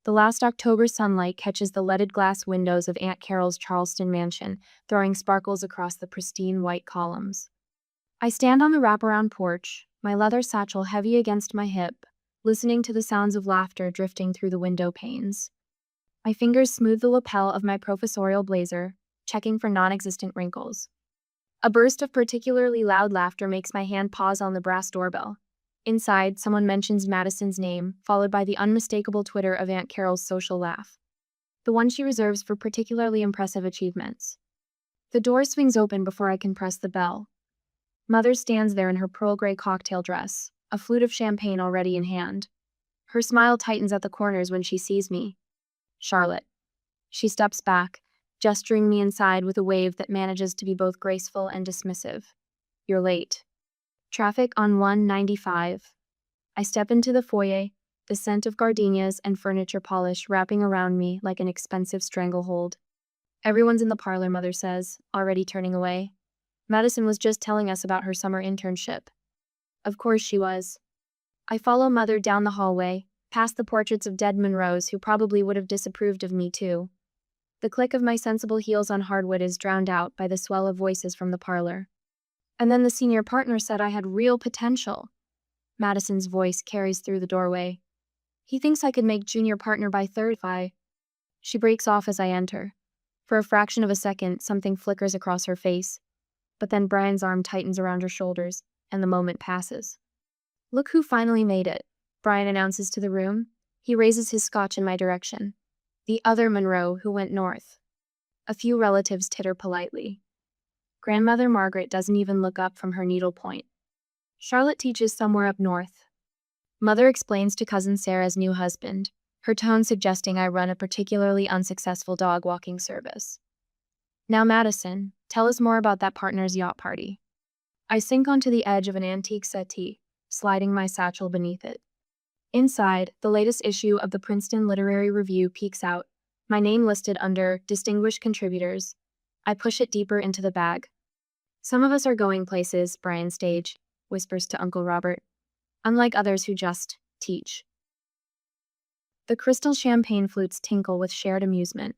The last October sunlight catches the leaded glass windows of Aunt Carol's Charleston mansion, throwing sparkles across the pristine white columns. I stand on the wraparound porch, my leather satchel heavy against my hip, listening to the sounds of laughter drifting through the window panes. My fingers smooth the lapel of my professorial blazer, checking for non-existent wrinkles. A burst of particularly loud laughter makes my hand pause on the brass doorbell. Inside, someone mentions Madison's name, followed by the unmistakable twitter of Aunt Carol's social laugh, the one she reserves for particularly impressive achievements. The door swings open before I can press the bell. Mother stands there in her pearl gray cocktail dress, a flute of champagne already in hand. Her smile tightens at the corners when she sees me. Charlotte. She steps back, gesturing me inside with a wave that manages to be both graceful and dismissive. You're late. Traffic on 195. I step into the foyer, the scent of gardenias and furniture polish wrapping around me like an expensive stranglehold. Everyone's in the parlor, Mother says, already turning away. Madison was just telling us about her summer internship. Of course she was. I follow Mother down the hallway, past the portraits of dead Monroes who probably would have disapproved of me too. The click of my sensible heels on hardwood is drowned out by the swell of voices from the parlor. And then the senior partner said I had real potential. Madison's voice carries through the doorway. He thinks I could make junior partner by third. She breaks off as I enter. For a fraction of a second, something flickers across her face. But then Brian's arm tightens around her shoulders, and the moment passes. Look who finally made it, Brian announces to the room. He raises his scotch in my direction. The other Monroe who went north. A few relatives titter politely. Grandmother Margaret doesn't even look up from her needlepoint. Charlotte teaches somewhere up north. Mother explains to cousin Sarah's new husband, her tone suggesting I run a particularly unsuccessful dog walking service. Now Madison, tell us more about that partner's yacht party. I sink onto the edge of an antique settee, sliding my satchel beneath it. Inside, the latest issue of the Princeton Literary Review peeks out, my name listed under Distinguished Contributors. I push it deeper into the bag. Some of us are going places, Brian Stage whispers to Uncle Robert, unlike others who just teach. The crystal champagne flutes tinkle with shared amusement.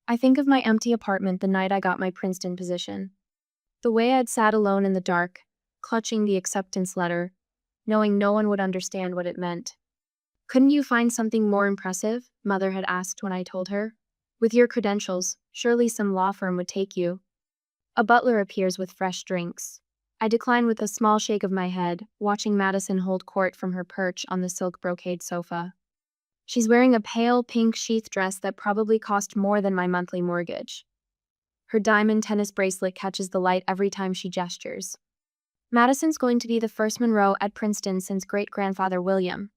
I think of my empty apartment the night I got my Princeton position. The way I'd sat alone in the dark, clutching the acceptance letter, knowing no one would understand what it meant. Couldn't you find something more impressive? Mother had asked when I told her. With your credentials, surely some law firm would take you. A butler appears with fresh drinks. I decline with a small shake of my head, watching Madison hold court from her perch on the silk brocade sofa. She's wearing a pale pink sheath dress that probably cost more than my monthly mortgage. Her diamond tennis bracelet catches the light every time she gestures. Madison's going to be the first Monroe at Princeton since great-grandfather William.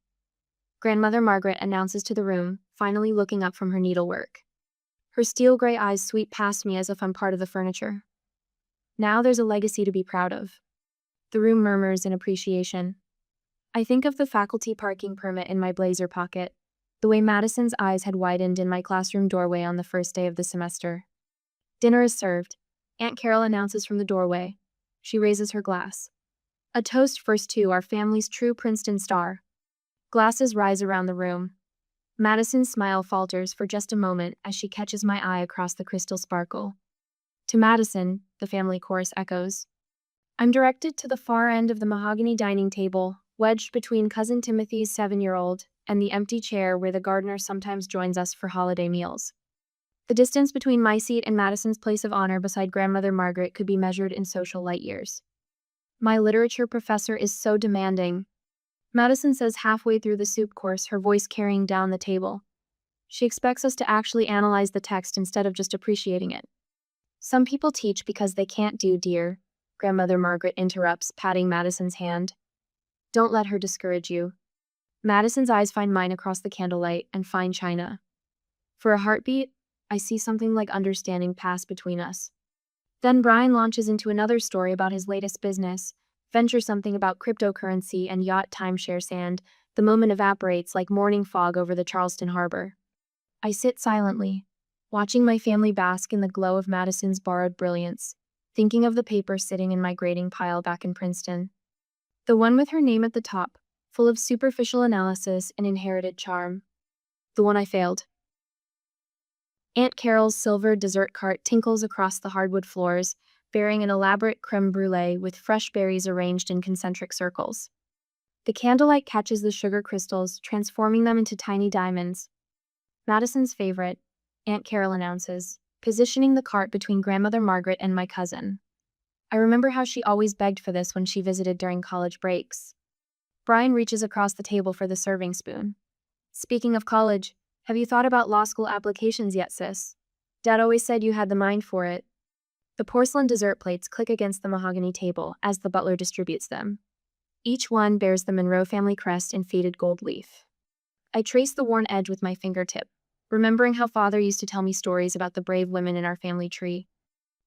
Grandmother Margaret announces to the room, finally looking up from her needlework. Her steel gray eyes sweep past me as if I'm part of the furniture. Now there's a legacy to be proud of. The room murmurs in appreciation. I think of the faculty parking permit in my blazer pocket, the way Madison's eyes had widened in my classroom doorway on the first day of the semester. Dinner is served. Aunt Carol announces from the doorway. She raises her glass. A toast first to our family's true Princeton star. Glasses rise around the room. Madison's smile falters for just a moment as she catches my eye across the crystal sparkle. To Madison, the family chorus echoes. I'm directed to the far end of the mahogany dining table, wedged between Cousin Timothy's 7-year-old and the empty chair where the gardener sometimes joins us for holiday meals. The distance between my seat and Madison's place of honor beside Grandmother Margaret could be measured in social light years. My literature professor is so demanding. Madison says halfway through the soup course, her voice carrying down the table. She expects us to actually analyze the text instead of just appreciating it. Some people teach because they can't do, dear, Grandmother Margaret interrupts, patting Madison's hand. Don't let her discourage you. Madison's eyes find mine across the candlelight and find China. For a heartbeat, I see something like understanding pass between us. Then Brian launches into another story about his latest business, ventures something about cryptocurrency and yacht timeshare sand. The moment evaporates like morning fog over the Charleston harbor. I sit silently, watching my family bask in the glow of Madison's borrowed brilliance, thinking of the paper sitting in my grading pile back in Princeton. The one with her name at the top, full of superficial analysis and inherited charm. The one I failed. Aunt Carol's silver dessert cart tinkles across the hardwood floors, bearing an elaborate creme brulee with fresh berries arranged in concentric circles. The candlelight catches the sugar crystals, transforming them into tiny diamonds. Madison's favorite, Aunt Carol announces, positioning the cart between Grandmother Margaret and my cousin. I remember how she always begged for this when she visited during college breaks. Brian reaches across the table for the serving spoon. Speaking of college, have you thought about law school applications yet, sis? Dad always said you had the mind for it. The porcelain dessert plates click against the mahogany table as the butler distributes them. Each one bears the Monroe family crest in faded gold leaf. I trace the worn edge with my fingertip, remembering how Father used to tell me stories about the brave women in our family tree.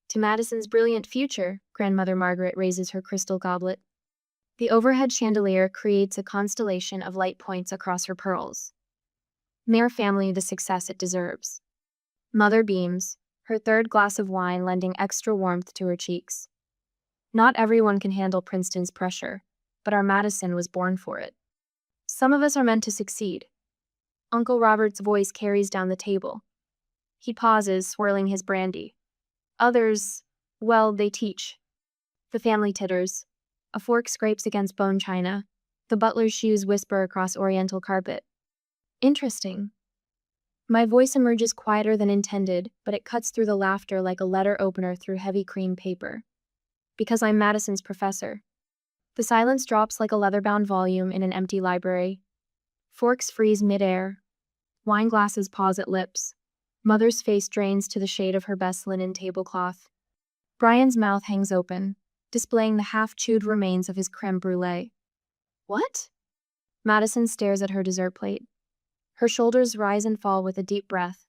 To Madison's brilliant future, Grandmother Margaret raises her crystal goblet. The overhead chandelier creates a constellation of light points across her pearls. May our family the success it deserves. Mother beams, her third glass of wine lending extra warmth to her cheeks. Not everyone can handle Princeton's pressure, but our Madison was born for it. Some of us are meant to succeed. Uncle Robert's voice carries down the table. He pauses, swirling his brandy. Others, well, they teach. The family titters. A fork scrapes against bone china. The butler's shoes whisper across oriental carpet. Interesting. My voice emerges quieter than intended, but it cuts through the laughter like a letter opener through heavy cream paper. Because I'm Madison's professor. The silence drops like a leather-bound volume in an empty library. Forks freeze mid-air. Wine glasses pause at lips. Mother's face drains to the shade of her best linen tablecloth. Brian's mouth hangs open, displaying the half-chewed remains of his creme brulee. What? Madison stares at her dessert plate. Her shoulders rise and fall with a deep breath.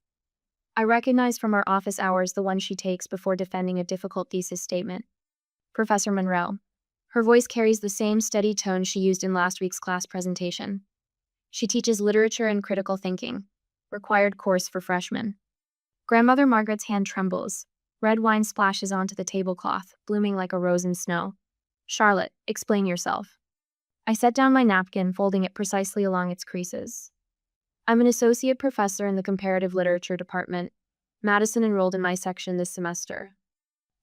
I recognize from our office hours the one she takes before defending a difficult thesis statement. Professor Monroe. Her voice carries the same steady tone she used in last week's class presentation. She teaches literature and critical thinking, required course for freshmen. Grandmother Margaret's hand trembles. Red wine splashes onto the tablecloth, blooming like a rose in snow. Charlotte, explain yourself. I set down my napkin, folding it precisely along its creases. I'm an associate professor in the comparative literature department. Madison enrolled in my section this semester.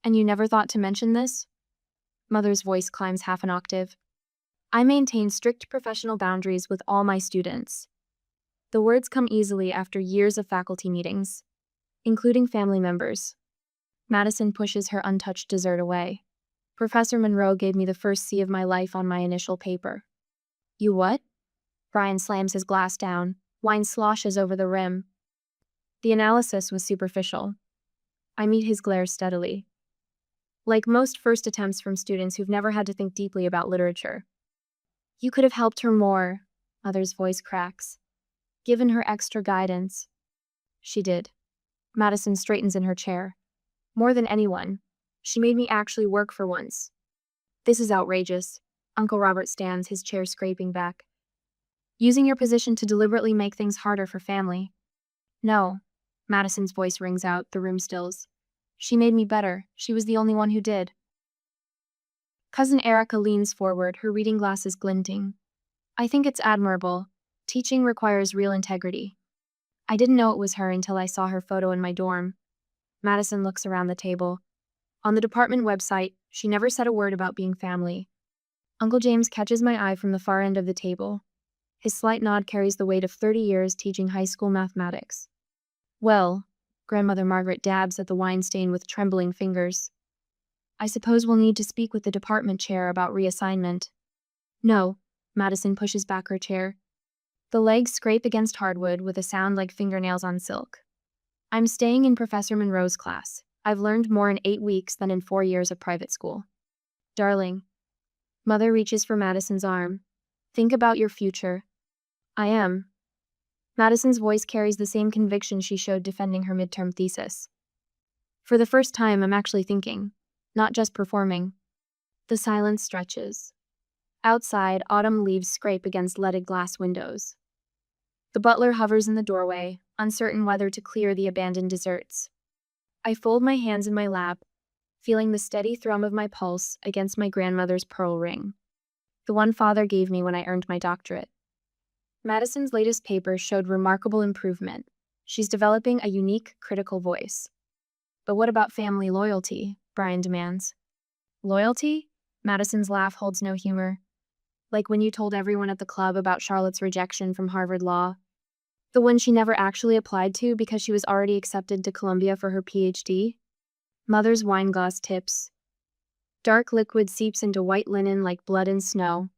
And you never thought to mention this? Mother's voice climbs half an octave. I maintain strict professional boundaries with all my students. The words come easily after years of faculty meetings, including family members. Madison pushes her untouched dessert away. Professor Monroe gave me the first C of my life on my initial paper. You what? Brian slams his glass down. Wine sloshes over the rim. The analysis was superficial. I meet his glare steadily. Like most first attempts from students who've never had to think deeply about literature. You could have helped her more, Mother's voice cracks. Given her extra guidance. She did. Madison straightens in her chair. More than anyone. She made me actually work for once. This is outrageous. Uncle Robert stands, his chair scraping back. Using your position to deliberately make things harder for family. No. Madison's voice rings out, the room stills. She made me better. She was the only one who did. Cousin Erica leans forward, her reading glasses glinting. I think it's admirable. Teaching requires real integrity. I didn't know it was her until I saw her photo in my dorm. Madison looks around the table. On the department website, she never said a word about being family. Uncle James catches my eye from the far end of the table. His slight nod carries the weight of 30 years teaching high school mathematics. Well, Grandmother Margaret dabs at the wine stain with trembling fingers. I suppose we'll need to speak with the department chair about reassignment. No, Madison pushes back her chair. The legs scrape against hardwood with a sound like fingernails on silk. I'm staying in Professor Monroe's class. I've learned more in 8 weeks than in 4 years of private school. Darling. Mother reaches for Madison's arm. Think about your future. I am. Madison's voice carries the same conviction she showed defending her midterm thesis. For the first time, I'm actually thinking, not just performing. The silence stretches. Outside, autumn leaves scrape against leaded glass windows. The butler hovers in the doorway, uncertain whether to clear the abandoned desserts. I fold my hands in my lap, feeling the steady thrum of my pulse against my grandmother's pearl ring. The one Father gave me when I earned my doctorate. Madison's latest paper showed remarkable improvement. She's developing a unique, critical voice. But what about family loyalty? Brian demands. Loyalty? Madison's laugh holds no humor. Like when you told everyone at the club about Charlotte's rejection from Harvard Law. The one she never actually applied to because she was already accepted to Columbia for her PhD? Mother's wine glass tips. Dark liquid seeps into white linen like blood and snow.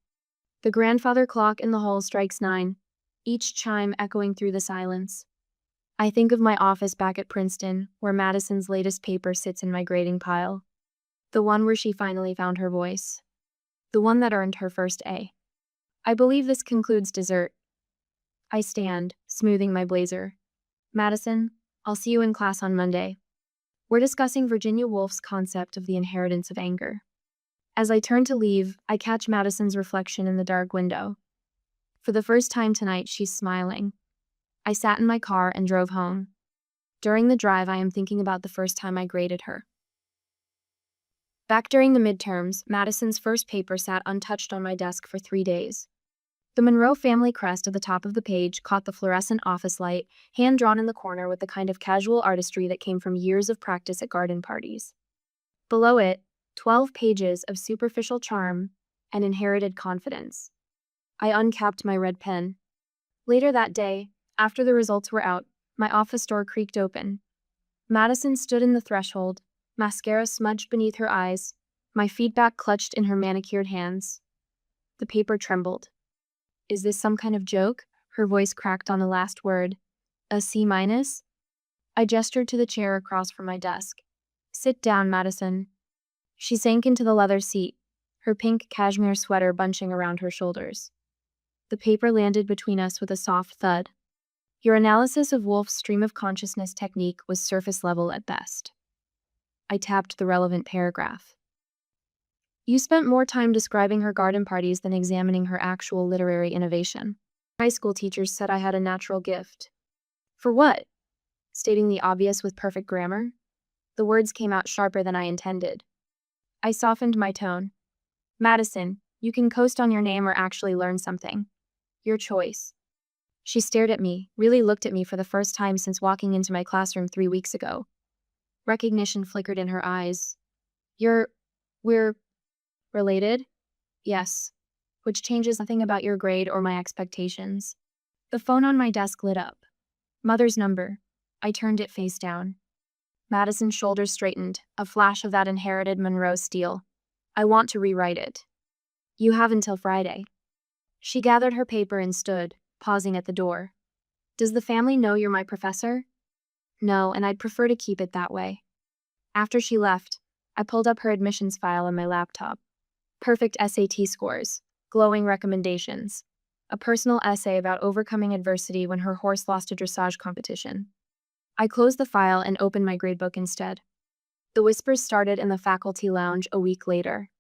The grandfather clock in the hall strikes 9, each chime echoing through the silence. I think of my office back at Princeton, where Madison's latest paper sits in my grading pile. The one where she finally found her voice. The one that earned her first A. I believe this concludes dessert. I stand, smoothing my blazer. Madison, I'll see you in class on Monday. We're discussing Virginia Woolf's concept of the inheritance of anger. As I turn to leave, I catch Madison's reflection in the dark window. For the first time tonight, she's smiling. I sat in my car and drove home. During the drive, I am thinking about the first time I graded her. Back during the midterms, Madison's first paper sat untouched on my desk for 3 days. The Monroe family crest at the top of the page caught the fluorescent office light, hand-drawn in the corner with the kind of casual artistry that came from years of practice at garden parties. Below it, 12 pages of superficial charm and inherited confidence. I uncapped my red pen. Later that day, after the results were out, my office door creaked open. Madison stood in the threshold, mascara smudged beneath her eyes, my feedback clutched in her manicured hands. The paper trembled. Is this some kind of joke? Her voice cracked on the last word. A C-? I gestured to the chair across from my desk. Sit down, Madison. She sank into the leather seat, her pink cashmere sweater bunching around her shoulders. The paper landed between us with a soft thud. Your analysis of Woolf's stream of consciousness technique was surface level at best. I tapped the relevant paragraph. You spent more time describing her garden parties than examining her actual literary innovation. High school teachers said I had a natural gift. For what? Stating the obvious with perfect grammar? The words came out sharper than I intended. I softened my tone. Madison, you can coast on your name or actually learn something. Your choice. She stared at me, really looked at me for the first time since walking into my classroom 3 weeks ago. Recognition flickered in her eyes. We're related? Yes. Which changes nothing about your grade or my expectations. The phone on my desk lit up. Mother's number. I turned it face down. Madison's shoulders straightened, a flash of that inherited Monroe steel. I want to rewrite it. You have until Friday. She gathered her paper and stood, pausing at the door. Does the family know you're my professor? No, and I'd prefer to keep it that way. After she left, I pulled up her admissions file on my laptop. Perfect SAT scores, glowing recommendations, a personal essay about overcoming adversity when her horse lost a dressage competition. I closed the file and opened my gradebook instead. The whispers started in the faculty lounge a week later.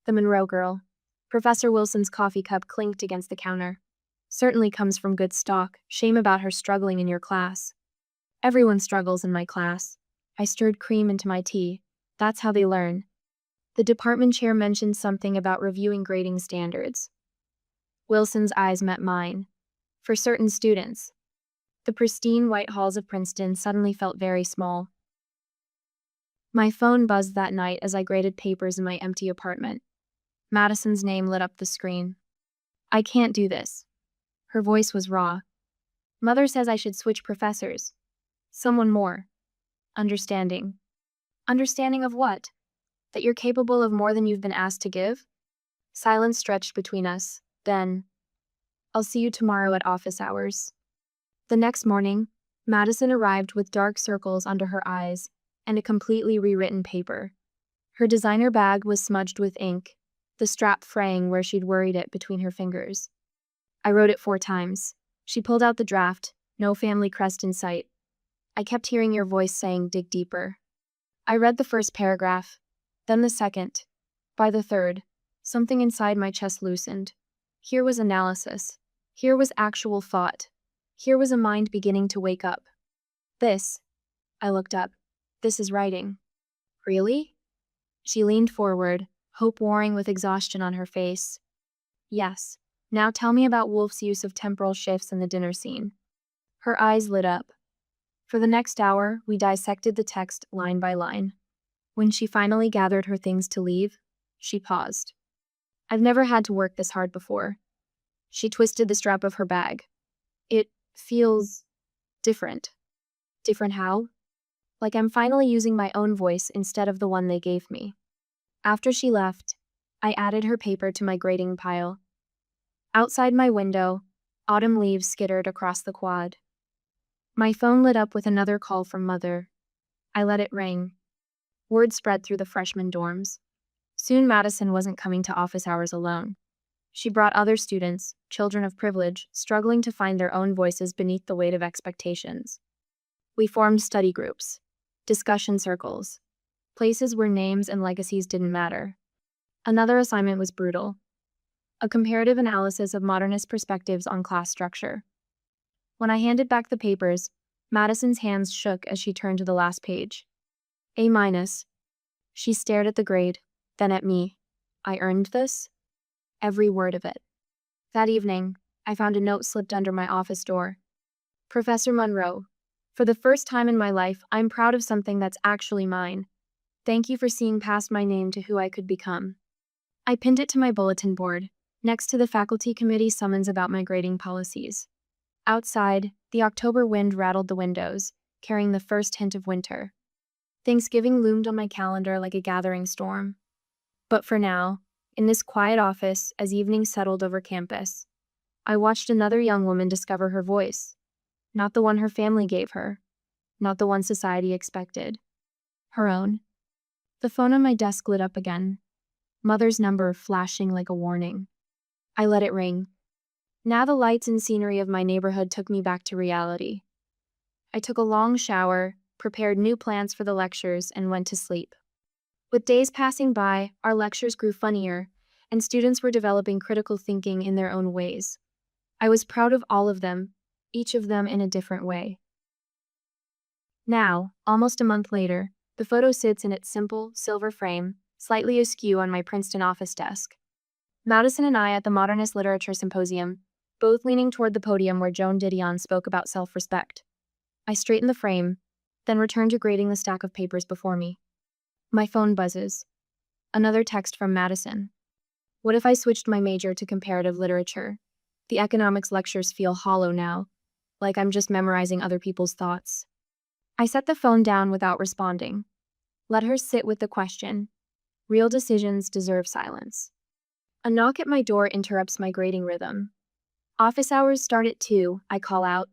The Monroe girl. Professor Wilson's coffee cup clinked against the counter. Certainly comes from good stock. Shame about her struggling in your class. Everyone struggles in my class. I stirred cream into my tea. That's how they learn. The department chair mentioned something about reviewing grading standards. Wilson's eyes met mine. For certain students. The pristine white halls of Princeton suddenly felt very small. My phone buzzed that night as I graded papers in my empty apartment. Madison's name lit up the screen. I can't do this. Her voice was raw. Mother says I should switch professors. Someone more. Understanding. Understanding of what? That you're capable of more than you've been asked to give? Silence stretched between us. Then, I'll see you tomorrow at office hours. The next morning, Madison arrived with dark circles under her eyes and a completely rewritten paper. Her designer bag was smudged with ink, the strap fraying where she'd worried it between her fingers. I wrote it 4 times. She pulled out the draft, no family crest in sight. I kept hearing your voice saying, dig deeper. I read the first paragraph, then the second. By the third, something inside my chest loosened. Here was analysis. Here was actual thought. Here was a mind beginning to wake up. This, I looked up. This is writing. Really? She leaned forward, hope warring with exhaustion on her face. Yes. Now tell me about Wolf's use of temporal shifts in the dinner scene. Her eyes lit up. For the next hour, we dissected the text line by line. When she finally gathered her things to leave, she paused. I've never had to work this hard before. She twisted the strap of her bag. It feels different. Different how? Like I'm finally using my own voice instead of the one they gave me. After she left, I added her paper to my grading pile. Outside my window, autumn leaves skittered across the quad. My phone lit up with another call from Mother. I let it ring. Word spread through the freshman dorms. Soon Madison wasn't coming to office hours alone. She brought other students, children of privilege, struggling to find their own voices beneath the weight of expectations. We formed study groups, discussion circles, places where names and legacies didn't matter. Another assignment was brutal. A comparative analysis of modernist perspectives on class structure. When I handed back the papers, Madison's hands shook as she turned to the last page. A-. She stared at the grade, then at me. I earned this? Every word of it. That evening, I found a note slipped under my office door. Professor Monroe, for the first time in my life, I'm proud of something that's actually mine. Thank you for seeing past my name to who I could become. I pinned it to my bulletin board, next to the faculty committee summons about my grading policies. Outside, the October wind rattled the windows, carrying the first hint of winter. Thanksgiving loomed on my calendar like a gathering storm. But for now, in this quiet office, as evening settled over campus, I watched another young woman discover her voice. Not the one her family gave her, not the one society expected. Her own. The phone on my desk lit up again, Mother's number flashing like a warning. I let it ring. Now the lights and scenery of my neighborhood took me back to reality. I took a long shower, prepared new plans for the lectures, and went to sleep. With days passing by, our lectures grew funnier, and students were developing critical thinking in their own ways. I was proud of all of them, each of them in a different way. Now, almost a month later, the photo sits in its simple, silver frame, slightly askew on my Princeton office desk. Madison and I at the Modernist Literature Symposium, both leaning toward the podium where Joan Didion spoke about self-respect. I straighten the frame, then return to grading the stack of papers before me. My phone buzzes. Another text from Madison. What if I switched my major to comparative literature? The economics lectures feel hollow now, like I'm just memorizing other people's thoughts. I set the phone down without responding. Let her sit with the question. Real decisions deserve silence. A knock at my door interrupts my grading rhythm. Office hours start at 2, I call out,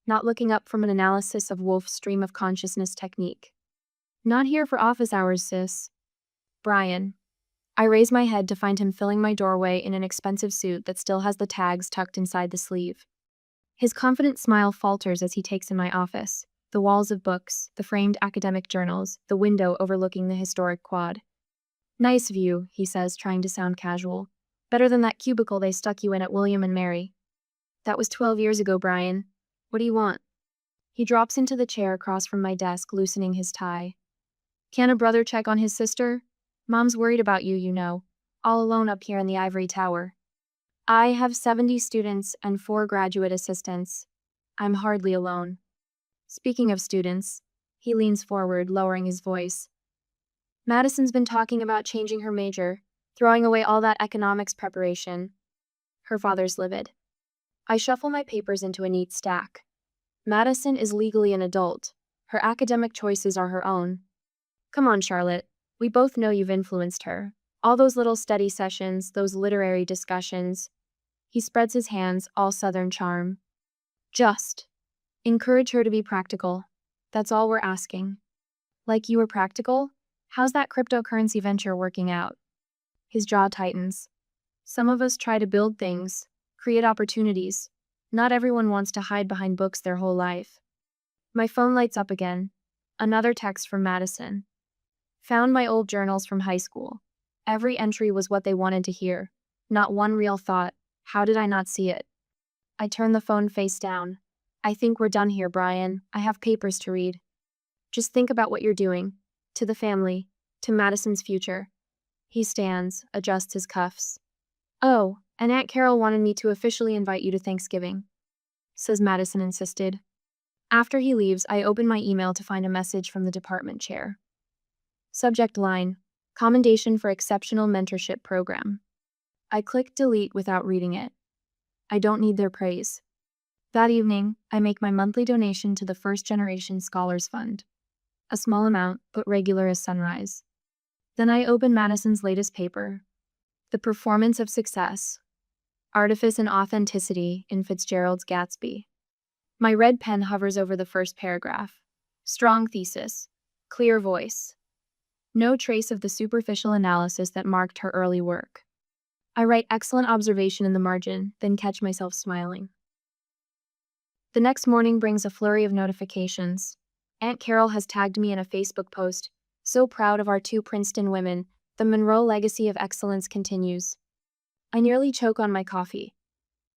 not looking up from an analysis of Wolf's stream of consciousness technique. Not here for office hours, sis. Brian. I raise my head to find him filling my doorway in an expensive suit that still has the tags tucked inside the sleeve. His confident smile falters as he takes in my office, the walls of books, the framed academic journals, the window overlooking the historic quad. Nice view, he says, trying to sound casual. Better than that cubicle they stuck you in at William and Mary. That was 12 years ago, Brian. What do you want? He drops into the chair across from my desk, loosening his tie. Can a brother check on his sister? Mom's worried about you, you know. All alone up here in the ivory tower. I have 70 students and 4 graduate assistants. I'm hardly alone. Speaking of students, he leans forward, lowering his voice. Madison's been talking about changing her major, throwing away all that economics preparation. Her father's livid. I shuffle my papers into a neat stack. Madison is legally an adult. Her academic choices are her own. Come on, Charlotte. We both know you've influenced her. All those little study sessions, those literary discussions. He spreads his hands, all Southern charm. Just encourage her to be practical. That's all we're asking. Like you were practical? How's that cryptocurrency venture working out? His jaw tightens. Some of us try to build things, create opportunities. Not everyone wants to hide behind books their whole life. My phone lights up again. Another text from Madison. Found my old journals from high school. Every entry was what they wanted to hear. Not one real thought. How did I not see it? I turn the phone face down. I think we're done here, Brian. I have papers to read. Just think about what you're doing. To the family. To Madison's future. He stands, adjusts his cuffs. Oh, And Aunt Carol wanted me to officially invite you to Thanksgiving, says Madison insisted. After he leaves, I open my email to find a message from the department chair. Subject line, Commendation for Exceptional Mentorship Program. I click delete without reading it. I don't need their praise. That evening, I make my monthly donation to the First Generation Scholars Fund. A small amount, but regular as sunrise. Then I open Madison's latest paper, The Performance of Success, Artifice and Authenticity in Fitzgerald's Gatsby. My red pen hovers over the first paragraph. Strong thesis, clear voice. No trace of the superficial analysis that marked her early work. I write excellent observation in the margin, then catch myself smiling. The next morning brings a flurry of notifications. Aunt Carol has tagged me in a Facebook post. So proud of our 2 Princeton women, the Monroe legacy of excellence continues. I nearly choke on my coffee.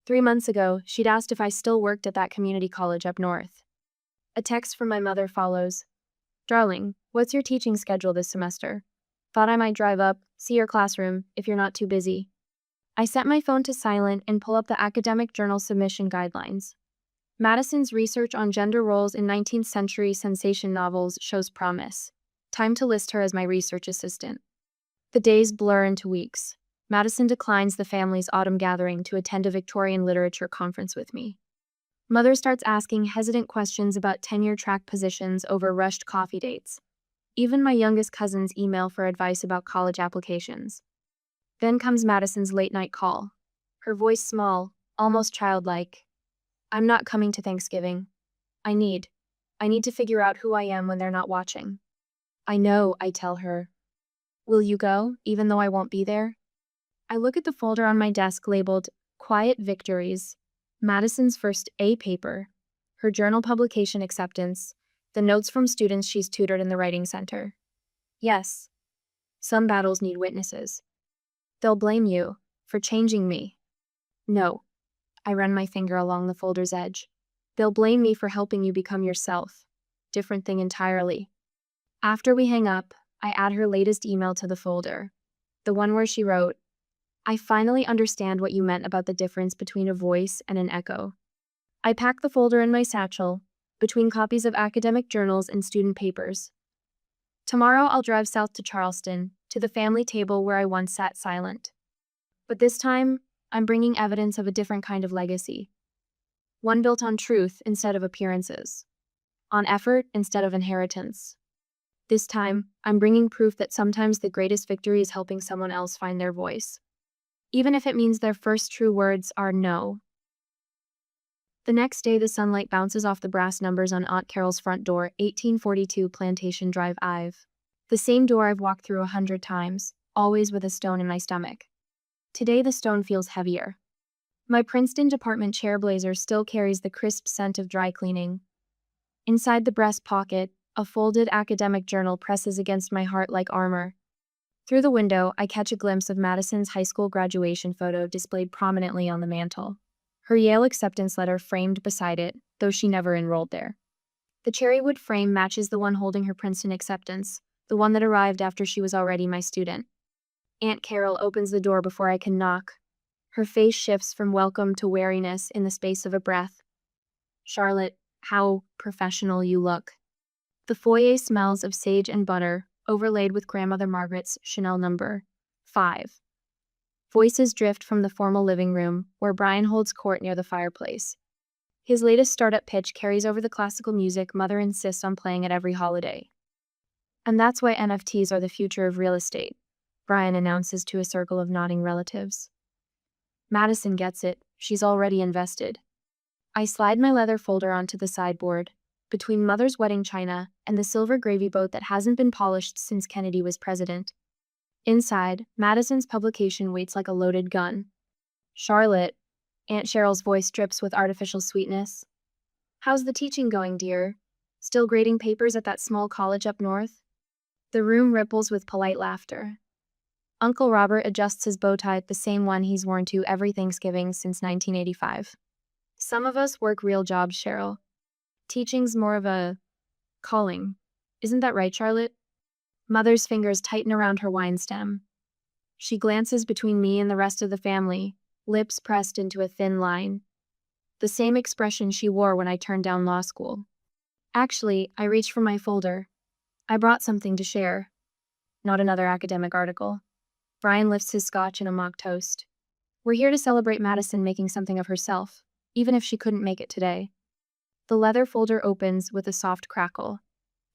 3 months ago, she'd asked if I still worked at that community college up north. A text from my mother follows. Darling, what's your teaching schedule this semester? Thought I might drive up, see your classroom, if you're not too busy. I set my phone to silent and pull up the academic journal submission guidelines. Madison's research on gender roles in 19th century sensation novels shows promise. Time to list her as my research assistant. The days blur into weeks. Madison declines the family's autumn gathering to attend a Victorian literature conference with me. Mother starts asking hesitant questions about tenure-track positions over rushed coffee dates. Even my youngest cousins email for advice about college applications. Then comes Madison's late-night call. Her voice small, almost childlike. I'm not coming to Thanksgiving. I need to figure out who I am when they're not watching. I know, I tell her. Will you go, even though I won't be there? I look at the folder on my desk labeled Quiet Victories, Madison's first A paper, her journal publication acceptance, the notes from students she's tutored in the writing center. Yes, some battles need witnesses. They'll blame you for changing me. No. I run my finger along the folder's edge. They'll blame me for helping you become yourself. Different thing entirely. After we hang up, I add her latest email to the folder. The one where she wrote, I finally understand what you meant about the difference between a voice and an echo. I pack the folder in my satchel, between copies of academic journals and student papers. Tomorrow I'll drive south to Charleston, to the family table where I once sat silent. But this time, I'm bringing evidence of a different kind of legacy. One built on truth instead of appearances. On effort instead of inheritance. This time, I'm bringing proof that sometimes the greatest victory is helping someone else find their voice. Even if it means their first true words are no. The next day, the sunlight bounces off the brass numbers on Aunt Carol's front door, 1842 Plantation Drive, Ive. The same door I've walked through 100 times, always with a stone in my stomach. Today the stone feels heavier. My Princeton department chair blazer still carries the crisp scent of dry cleaning. Inside the breast pocket, a folded academic journal presses against my heart like armor. Through the window, I catch a glimpse of Madison's high school graduation photo displayed prominently on the mantel. Her Yale acceptance letter framed beside it, though she never enrolled there. The cherrywood frame matches the one holding her Princeton acceptance, the one that arrived after she was already my student. Aunt Carol opens the door before I can knock. Her face shifts from welcome to wariness in the space of a breath. Charlotte, how professional you look. The foyer smells of sage and butter, overlaid with Grandmother Margaret's Chanel No. 5. Voices drift from the formal living room, where Brian holds court near the fireplace. His latest startup pitch carries over the classical music Mother insists on playing at every holiday. And that's why NFTs are the future of real estate, Brian announces to a circle of nodding relatives. Madison gets it. She's already invested. I slide my leather folder onto the sideboard, between Mother's wedding china and the silver gravy boat that hasn't been polished since Kennedy was president. Inside, Madison's publication waits like a loaded gun. Charlotte, Aunt Cheryl's voice drips with artificial sweetness. How's the teaching going, dear? Still grading papers at that small college up north? The room ripples with polite laughter. Uncle Robert adjusts his bow tie, the same one he's worn to every Thanksgiving since 1985. Some of us work real jobs, Cheryl. Teaching's more of a calling. Isn't that right, Charlotte? Mother's fingers tighten around her wine stem. She glances between me and the rest of the family, lips pressed into a thin line. The same expression she wore when I turned down law school. Actually, I reached for my folder. I brought something to share. Not another academic article. Brian lifts his scotch in a mock toast. We're here to celebrate Madison making something of herself, even if she couldn't make it today. The leather folder opens with a soft crackle.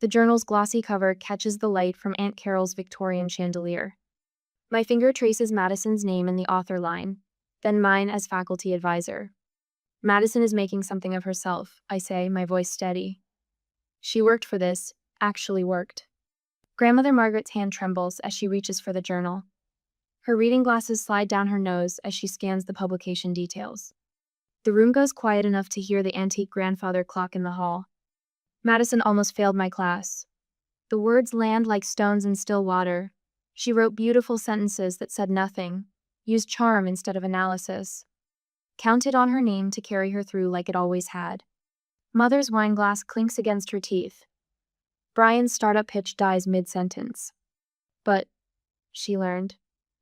The journal's glossy cover catches the light from Aunt Carol's Victorian chandelier. My finger traces Madison's name in the author line, then mine as faculty advisor. Madison is making something of herself, I say, my voice steady. She worked for this, actually worked. Grandmother Margaret's hand trembles as she reaches for the journal. Her reading glasses slide down her nose as she scans the publication details. The room goes quiet enough to hear the antique grandfather clock in the hall. Madison almost failed my class. The words land like stones in still water. She wrote beautiful sentences that said nothing, used charm instead of analysis. Counted on her name to carry her through like it always had. Mother's wine glass clinks against her teeth. Brian's startup pitch dies mid-sentence. But, she learned.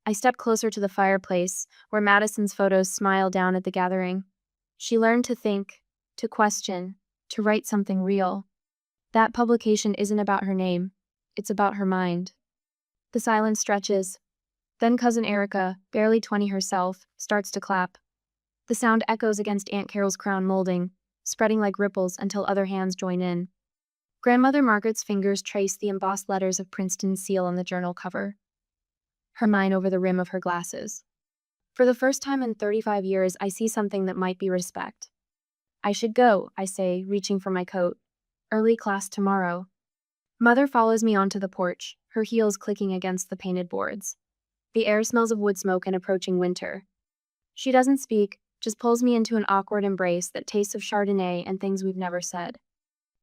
I step closer to the fireplace, where Madison's photos smile down at the gathering. She learned to think, to question, to write something real. That publication isn't about her name. It's about her mind. The silence stretches. Then Cousin Erica, barely 20 herself, starts to clap. The sound echoes against Aunt Carol's crown molding, spreading like ripples until other hands join in. Grandmother Margaret's fingers trace the embossed letters of Princeton's seal on the journal cover. Her mind over the rim of her glasses. For the first time in 35 years, I see something that might be respect. I should go, I say, reaching for my coat. Early class tomorrow. Mother follows me onto the porch, her heels clicking against the painted boards. The air smells of wood smoke and approaching winter. She doesn't speak, just pulls me into an awkward embrace that tastes of Chardonnay and things we've never said.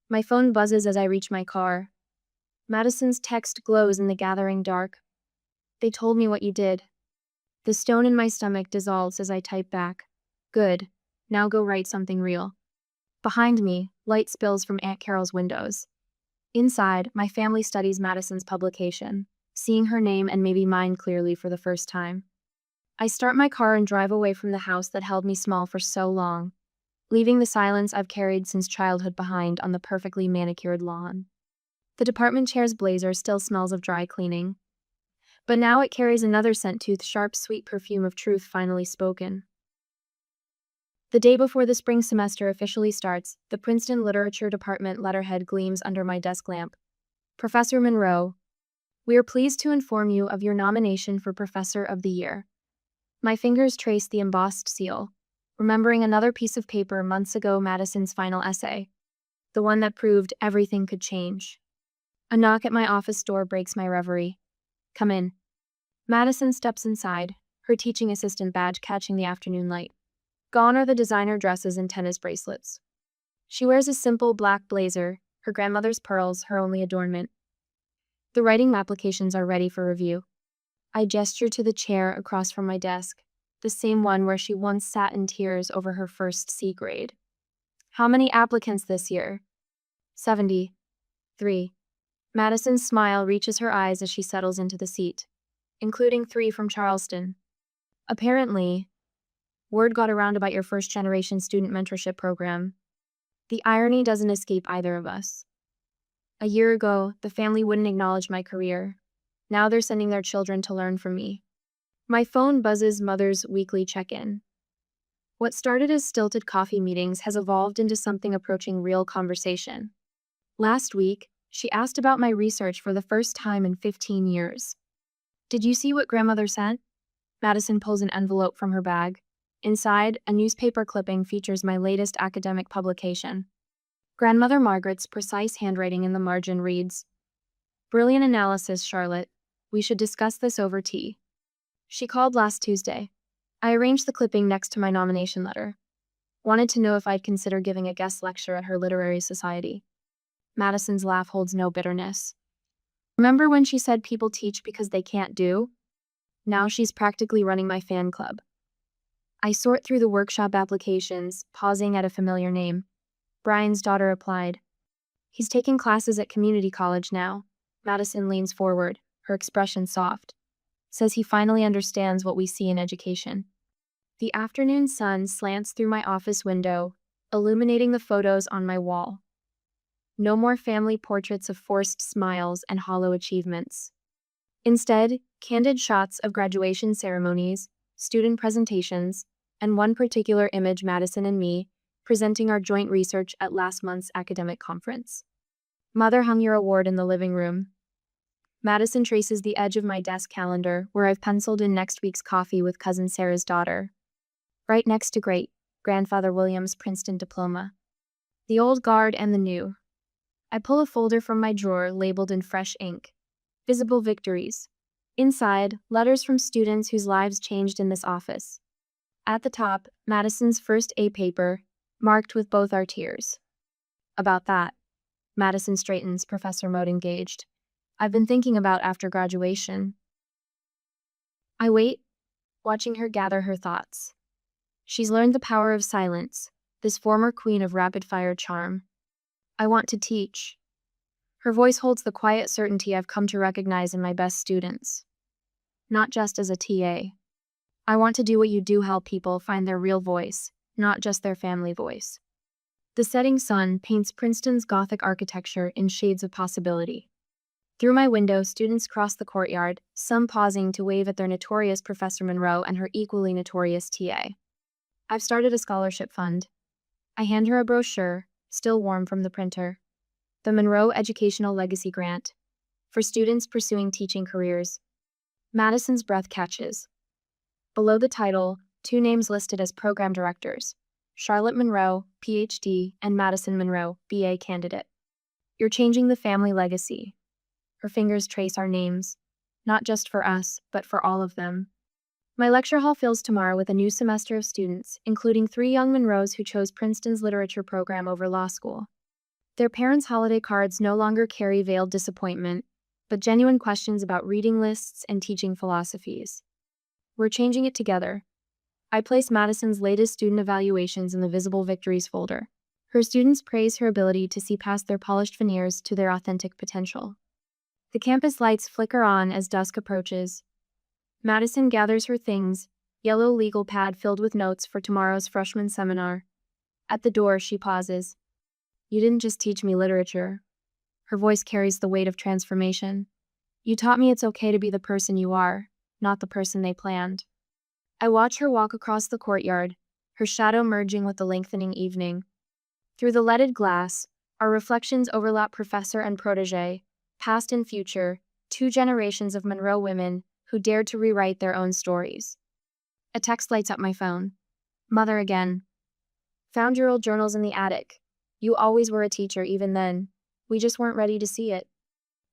My phone buzzes as I reach my car. Madison's text glows in the gathering dark. They told me what you did. The stone in my stomach dissolves as I type back. Good. Now go write something real. Behind me, light spills from Aunt Carol's windows. Inside, my family studies Madison's publication, seeing her name and maybe mine clearly for the first time. I start my car and drive away from the house that held me small for so long, leaving the silence I've carried since childhood behind on the perfectly manicured lawn. The department chair's blazer still smells of dry cleaning, but now it carries another scent-toothed, sharp, sweet perfume of truth finally spoken. The day before the spring semester officially starts, the Princeton Literature Department letterhead gleams under my desk lamp. Professor Monroe, we are pleased to inform you of your nomination for Professor of the Year. My fingers trace the embossed seal, remembering another piece of paper months ago, Madison's final essay, the one that proved everything could change. A knock at my office door breaks my reverie. Come in. Madison steps inside, her teaching assistant badge catching the afternoon light. Gone are the designer dresses and tennis bracelets. She wears a simple black blazer, her grandmother's pearls her only adornment. The writing applications are ready for review. I gesture to the chair across from my desk, the same one where she once sat in tears over her first C grade. How many applicants this year? 73. Madison's smile reaches her eyes as she settles into the seat, including 3 from Charleston. Apparently, word got around about your first-generation student mentorship program. The irony doesn't escape either of us. A year ago, the family wouldn't acknowledge my career. Now they're sending their children to learn from me. My phone buzzes Mother's weekly check-in. What started as stilted coffee meetings has evolved into something approaching real conversation. Last week, she asked about my research for the first time in 15 years. Did you see what Grandmother sent? Madison pulls an envelope from her bag. Inside, a newspaper clipping features my latest academic publication. Grandmother Margaret's precise handwriting in the margin reads, "Brilliant analysis, Charlotte. We should discuss this over tea." She called last Tuesday. I arranged the clipping next to my nomination letter. Wanted to know if I'd consider giving a guest lecture at her literary society. Madison's laugh holds no bitterness. Remember when she said people teach because they can't do? Now she's practically running my fan club. I sort through the workshop applications, pausing at a familiar name. Brian's daughter applied. He's taking classes at community college now. Madison leans forward, her expression soft. Says he finally understands what we see in education. The afternoon sun slants through my office window, illuminating the photos on my wall. No more family portraits of forced smiles and hollow achievements. Instead, candid shots of graduation ceremonies, student presentations, and one particular image Madison and me, presenting our joint research at last month's academic conference. Mother hung your award in the living room. Madison traces the edge of my desk calendar where I've penciled in next week's coffee with cousin Sarah's daughter. Right next to grandfather William's Princeton diploma. The old guard and the new. I pull a folder from my drawer labeled in fresh ink. Visible victories. Inside, letters from students whose lives changed in this office. At the top, Madison's first A paper, marked with both our tears. About that, Madison straightens, Professor Mode engaged. I've been thinking about after graduation. I wait, watching her gather her thoughts. She's learned the power of silence, this former queen of rapid-fire charm. I want to teach. Her voice holds the quiet certainty I've come to recognize in my best students. Not just as a TA. I want to do what you do, help people find their real voice, not just their family voice. The setting sun paints Princeton's Gothic architecture in shades of possibility. Through my window, students cross the courtyard, some pausing to wave at their notorious Professor Monroe and her equally notorious TA. I've started a scholarship fund. I hand her a brochure, still warm from the printer. The Monroe Educational Legacy Grant, for students pursuing teaching careers. Madison's breath catches. Below the title, two names listed as program directors: Charlotte Monroe, PhD, and Madison Monroe, BA candidate. You're changing the family legacy. Her fingers trace our names, not just for us, but for all of them. My lecture hall fills tomorrow with a new semester of students, including 3 young Monroes who chose Princeton's literature program over law school. Their parents' holiday cards no longer carry veiled disappointment, but genuine questions about reading lists and teaching philosophies. We're changing it together. I place Madison's latest student evaluations in the Visible Victories folder. Her students praise her ability to see past their polished veneers to their authentic potential. The campus lights flicker on as dusk approaches. Madison gathers her things, yellow legal pad filled with notes for tomorrow's freshman seminar. At the door, she pauses. You didn't just teach me literature. Her voice carries the weight of transformation. You taught me it's okay to be the person you are, not the person they planned. I watch her walk across the courtyard, her shadow merging with the lengthening evening. Through the leaded glass, our reflections overlap professor and protege, past and future, 2 generations of Monroe women who dared to rewrite their own stories. A text lights up my phone. Mother again. Found your old journals in the attic. You always were a teacher even then. We just weren't ready to see it.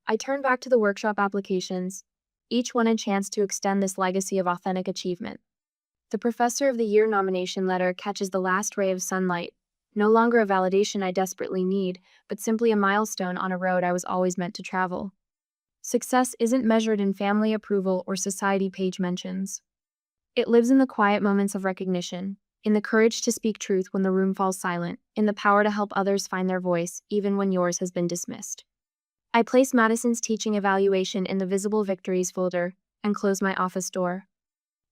I turn back to the workshop applications, each one a chance to extend this legacy of authentic achievement. The Professor of the Year nomination letter catches the last ray of sunlight, no longer a validation I desperately need, but simply a milestone on a road I was always meant to travel. Success isn't measured in family approval or society page mentions. It lives in the quiet moments of recognition, in the courage to speak truth when the room falls silent, in the power to help others find their voice, even when yours has been dismissed. I place Madison's teaching evaluation in the Visible Victories folder and close my office door.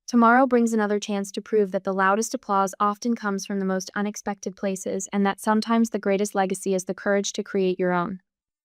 Tomorrow brings another chance to prove that the loudest applause often comes from the most unexpected places and that sometimes the greatest legacy is the courage to create your own.